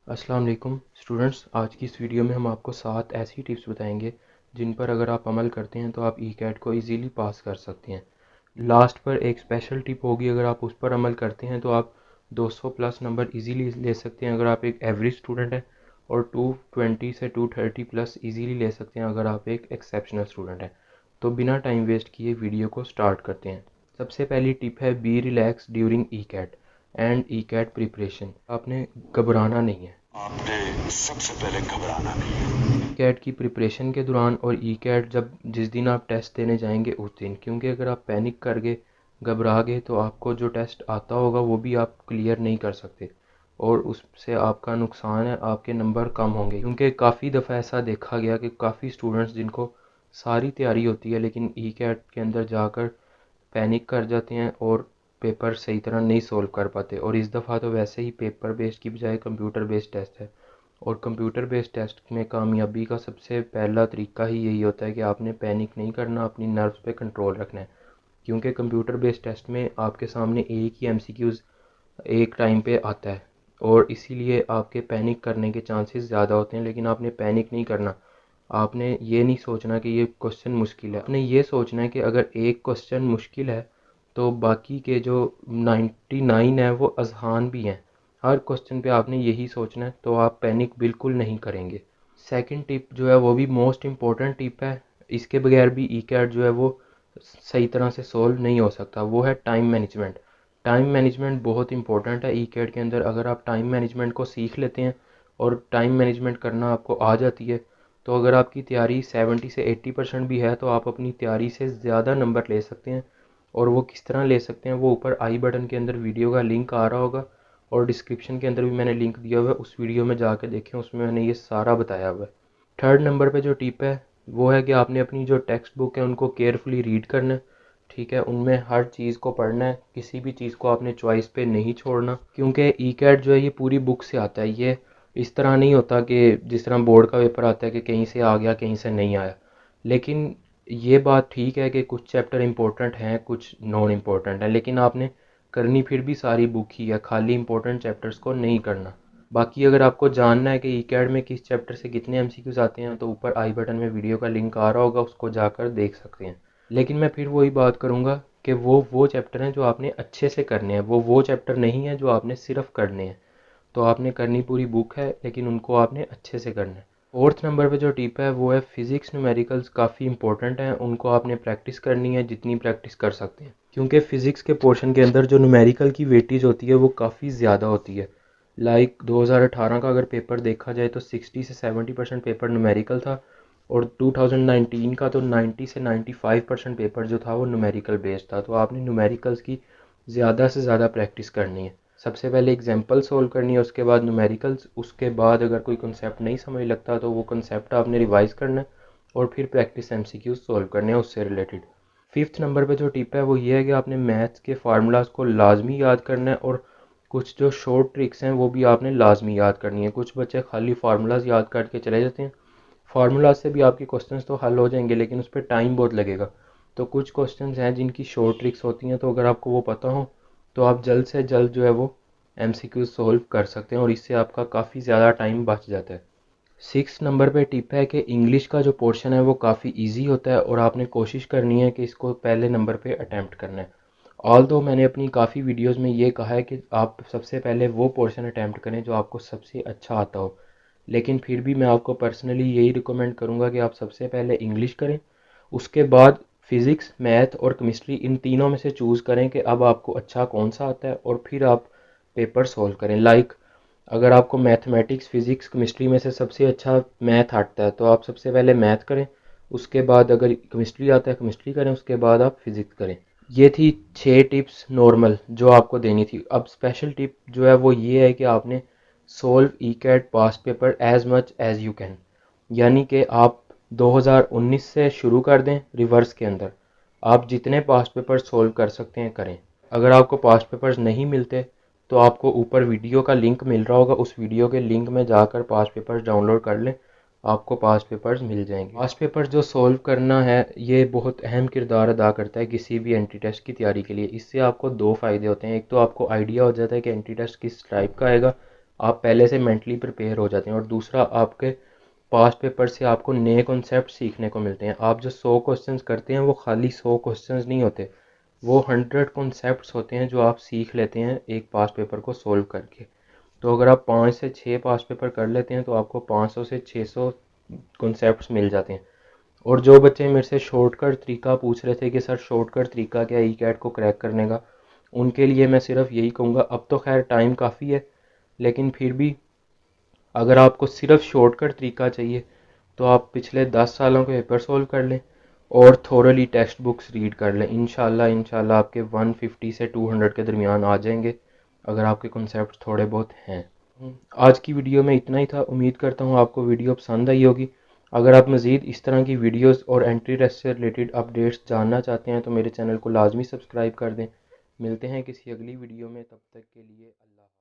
अस्सलाम वालेकुम स्टूडेंट्स। आज की इस वीडियो में हम आपको 7 ऐसी टिप्स बताएंगे जिन पर अगर आप अमल करते हैं तो आप ई कैट को इजीली पास कर सकते हैं। लास्ट पर एक स्पेशल टिप होगी, अगर आप उस पर अमल करते हैं तो आप 200 प्लस नंबर इजीली ले सकते हैं अगर आप एक एवरेज स्टूडेंट हैं, और 220 से 230 प्लस इजीली ले सकते हैं अगर आप एक एक्सेप्शनल स्टूडेंट हैं। तो बिना टाइम वेस्ट किए वीडियो को स्टार्ट करते हैं। सबसे पहली टिप है be relax during E CAT and E CAT preparation. आपने घबराना नहीं है। आपने सबसे पहले घबराना नहीं है। ई कैट की प्रिपरेशन के दौरान और ई कैट जब जिस दिन आप टेस्ट देने जाएंगे उस दिन, क्योंकि अगर आप पैनिक कर गए, घबरा गए, तो आपको जो टेस्ट आता होगा वो भी आप क्लियर नहीं कर सकते और उससे आपका नुकसान है, आपके नंबर कम होंगे। क्योंकि काफ़ी दफ़ा ऐसा देखा गया कि काफ़ी स्टूडेंट्स जिनको सारी तैयारी होती है लेकिन ई कैट के अंदर जाकर पैनिक कर जाते हैं और पेपर सही तरह नहीं सोल्व कर पाते। और इस दफ़ा तो वैसे ही पेपर बेस्ड की बजाय कंप्यूटर बेस्ड टेस्ट है, और कंप्यूटर बेस्ड टेस्ट में कामयाबी का सबसे पहला तरीका ही यही होता है कि आपने पैनिक नहीं करना, अपनी नर्व्स पे कंट्रोल रखना है। क्योंकि कंप्यूटर बेस्ड टेस्ट में आपके सामने एक ही एमसीक्यूज़ एक टाइम पे आता है, और इसीलिए आपके पैनिक करने के चांसेस ज़्यादा होते हैं। लेकिन आपने पैनिक नहीं करना, आपने ये नहीं सोचना कि ये क्वेश्चन मुश्किल है, आपने ये सोचना है कि अगर एक क्वेश्चन मुश्किल है तो बाकी के जो 99 है वो आसान भी हैं। हर क्वेश्चन पे आपने यही सोचना है, तो आप पैनिक बिल्कुल नहीं करेंगे। सेकंड टिप जो है वो भी मोस्ट इम्पोर्टेंट टिप है, इसके बगैर भी ई कैट जो है वो सही तरह से सोल्व नहीं हो सकता, वो है टाइम मैनेजमेंट। टाइम मैनेजमेंट बहुत इंपॉर्टेंट है ई कैट के अंदर। अगर आप टाइम मैनेजमेंट को सीख लेते हैं और टाइम मैनेजमेंट करना आपको आ जाती है, तो अगर आपकी तैयारी 70 से 80% भी है तो आप अपनी तैयारी से ज़्यादा नंबर ले सकते हैं। और वो किस तरह ले सकते हैं, वो ऊपर आई बटन के अंदर वीडियो का लिंक आ रहा होगा, और डिस्क्रिप्शन के अंदर भी मैंने लिंक दिया हुआ है, उस वीडियो में जाकर देखें, उसमें मैंने ये सारा बताया हुआ है। थर्ड नंबर पे जो टिप है वो है कि आपने अपनी जो टेक्स्ट बुक है उनको केयरफुली रीड करना है। ठीक है, उनमें हर चीज़ को पढ़ना है, किसी भी चीज़ को आपने चॉइस पे नहीं छोड़ना। क्योंकि ई कैट जो है ये पूरी बुक से आता है, ये इस तरह नहीं होता कि जिस तरह बोर्ड का पेपर आता है कि कहीं से आ गया कहीं से नहीं आया। लेकिन ये बात ठीक है कि कुछ चैप्टर इंपॉर्टेंट हैं, कुछ नॉन इम्पोर्टेंट हैं, लेकिन आपने करनी फिर भी सारी बुक ही है, खाली इंपॉर्टेंट चैप्टर्स को नहीं करना। बाकी अगर आपको जानना है कि ई कैट में किस चैप्टर से कितने एमसीक्यूज आते हैं तो ऊपर आई बटन में वीडियो का लिंक आ रहा होगा, उसको जाकर देख सकते हैं। लेकिन मैं फिर वही बात करूँगा कि वो चैप्टर हैं जो आपने अच्छे से करने हैं, वो चैप्टर नहीं है जो आपने सिर्फ करने हैं। तो आपने करनी पूरी बुक है लेकिन उनको आपने अच्छे से करना है। फोर्थ नंबर पे जो टिप है वो है फिज़िक्स न्यूमेरिकल्स काफ़ी इंपॉर्टेंट हैं, उनको आपने प्रैक्टिस करनी है जितनी प्रैक्टिस कर सकते हैं। क्योंकि फ़िज़िक्स के पोर्शन के अंदर जो न्यूमेरिकल की वेटेज होती है वो काफ़ी ज़्यादा होती है। लाइक 2018 का अगर पेपर देखा जाए तो 60 से 70% पेपर न्यूमेरिकल था, और 2019 का तो 90 से 95% पेपर जो था वो न्यूमेरिकल बेस्ड था। तो आपने न्यूमेरिकल्स की ज़्यादा से ज़्यादा प्रैक्टिस करनी है। सबसे पहले एग्जाम्पल सोल्व करनी है, उसके बाद न्यूमेरिकल्स, उसके बाद अगर कोई कंसेप्ट नहीं समझ लगता तो वो कंसेप्ट आपने रिवाइज करना है, और फिर प्रैक्टिस एमसीक्यूज सोल्व करने हैं उससे रिलेटेड। फिफ्थ नंबर पे जो टिप है वो ये है कि आपने मैथ्स के फार्मूलाज को लाजमी याद करना है, और कुछ जो शॉर्ट ट्रिक्स हैं वो भी आपने लाजमी याद करनी है। कुछ बच्चे खाली फार्मूलाज याद करके चले जाते हैं, फार्मूलाज से भी आपके क्वेश्चंस तो हल हो जाएंगे लेकिन उस पर टाइम बहुत लगेगा। तो कुछ क्वेश्चंस हैं जिनकी शॉर्ट ट्रिक्स होती हैं, तो अगर आपको वो पता हो तो आप जल्द से जल्द जो है वो एमसीक्यू सॉल्व कर सकते हैं, और इससे आपका काफ़ी ज़्यादा टाइम बच जाता है। सिक्स नंबर पे टिप है कि इंग्लिश का जो पोर्शन है वो काफ़ी इजी होता है, और आपने कोशिश करनी है कि इसको पहले नंबर पे अटैम्प्ट करना है। ऑल दो मैंने अपनी काफ़ी वीडियोस में ये कहा है कि आप सबसे पहले वो पोर्शन अटैम्प्ट करें जो आपको सबसे अच्छा आता हो, लेकिन फिर भी मैं आपको पर्सनली यही रिकमेंड करूँगा कि आप सबसे पहले इंग्लिश करें, उसके बाद फिज़िक्स, मैथ और केमिस्ट्री, इन तीनों में से चूज़ करें कि अब आपको अच्छा कौन सा आता है, और फिर आप पेपर सॉल्व करें। लाइक अगर आपको मैथमेटिक्स, फिज़िक्स, केमिस्ट्री में से सबसे अच्छा मैथ आता है तो आप सबसे पहले मैथ करें, उसके बाद अगर केमिस्ट्री आता है केमिस्ट्री करें, उसके बाद आप फिज़िक्स करें। ये थी 6 टिप्स नॉर्मल जो आपको देनी थी। अब स्पेशल टिप जो है वो ये है कि आपने solve E CAT past paper as much as you can, यानी कि आप 2019 से शुरू कर दें रिवर्स के अंदर। आप जितने पास्ट पेपर सोल्व कर सकते हैं करें। अगर आपको पास्ट पेपर्स नहीं मिलते तो आपको ऊपर वीडियो का लिंक मिल रहा होगा, उस वीडियो के लिंक में जाकर पास्ट पेपर्स डाउनलोड कर लें, आपको पास्ट पेपर्स मिल जाएंगे। पास्ट पेपर जो सोल्व करना है ये बहुत अहम किरदार अदा करता है किसी भी एंटी टेस्ट की तैयारी के लिए। इससे आपको दो फ़ायदे होते हैं, एक तो आपको आइडिया हो जाता है कि एंटी टेस्ट किस टाइप का आएगा, आप पहले से मेंटली प्रिपेयर हो जाते हैं। और दूसरा, आपके पास्ट पेपर से आपको नए कॉन्सेप्ट सीखने को मिलते हैं। आप जो 100 क्वेश्चंस करते हैं वो खाली 100 क्वेश्चंस नहीं होते, वो 100 कॉन्सेप्ट्स होते हैं जो आप सीख लेते हैं एक पास्ट पेपर को सोल्व करके। तो अगर आप 5 से 6 पास्ट पेपर कर लेते हैं तो आपको 500 से 600 कॉन्सेप्ट्स मिल जाते हैं। और जो बच्चे मेरे से शॉर्टकट तरीका पूछ रहे थे कि सर शॉर्टकट तरीका क्या है ई कैट को क्रैक करने का, उनके लिए मैं सिर्फ यही कहूँगा, अब तो खैर टाइम काफ़ी है, लेकिन फिर भी अगर आपको सिर्फ शॉर्टकट तरीका चाहिए तो आप पिछले 10 सालों के पेपर सोल्व कर लें और थोरली टेक्स्ट बुक्स रीड कर लें। इंशाल्लाह आपके 150 से 200 के दरमियान आ जाएंगे अगर आपके कॉन्सेप्ट थोड़े बहुत हैं। आज की वीडियो में इतना ही था। उम्मीद करता हूँ आपको वीडियो पसंद आई होगी। अगर आप मज़ीद इस तरह की वीडियोस और एंट्री टेस्ट से रिलेटेड अपडेट्स जानना चाहते हैं तो मेरे चैनल को लाजमी सब्सक्राइब कर दें। मिलते हैं किसी अगली वीडियो में, तब तक के लिए अल्लाह।